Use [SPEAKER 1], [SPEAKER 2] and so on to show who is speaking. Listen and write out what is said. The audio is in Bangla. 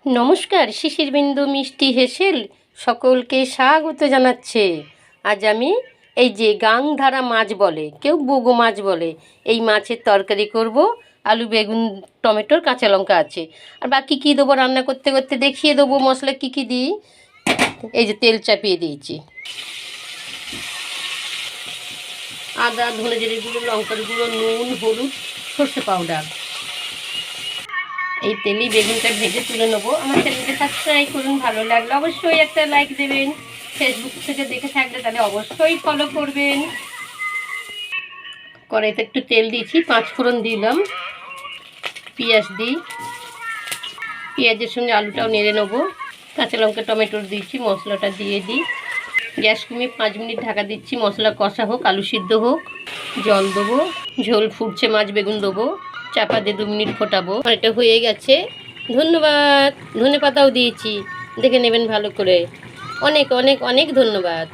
[SPEAKER 1] নমস্কার, শিশিরবিন্দু মিষ্টি হেসেল সকলকে স্বাগত জানাচ্ছে। আজ আমি এই যে গাংধারা মাছ বলে, কেউ বুগো মাছ বলে, এই মাছের তরকারি করব। আলু, বেগুন, টমেটোর, কাঁচা লঙ্কা আছে। আর বাকি কী দেবো রান্না করতে করতে দেখিয়ে দেবো মশলা কী কী দিই। এই যে তেল চাপিয়ে দিয়েছি, আদা, ধনে জিরে গুঁড়ো, লঙ্কার গুঁড়ো, নুন, হলুদ, সর্ষে পাউডার। এই তেলেই বেগুনটা ভেজে তুলে নেবো। আমার চ্যানেলটা সাবস্ক্রাইব করুন, ভালো লাগলে অবশ্যই একটা লাইক দেবেন। ফেসবুক থেকে দেখে থাকলে তাহলে অবশ্যই ফলো করবেন। কড়াইতে একটু তেল দিয়েছি, 5 ফোড়ন দিলাম, পেঁয়াজ দিই, পেঁয়াজের সঙ্গে আলুটাও নেড়ে নেবো। কাঁচা লঙ্কা, টমেটোর দিয়েছি, মশলাটা দিয়ে দিই। গ্যাস কমিয়ে 5 মিনিট ঢাকা দিচ্ছি, মশলা কষা হোক, আলু সিদ্ধ হোক। জল দেবো, ঝোল ফুটছে, মাছ বেগুন দেবো, চাপা দিয়ে 2 মিনিট ফোটাবো। আর এটা হয়ে গেছে। ধন্যবাদ। ধনে পাতাও দিয়েছি, দেখে নেবেন ভালো করে। অনেক অনেক অনেক ধন্যবাদ।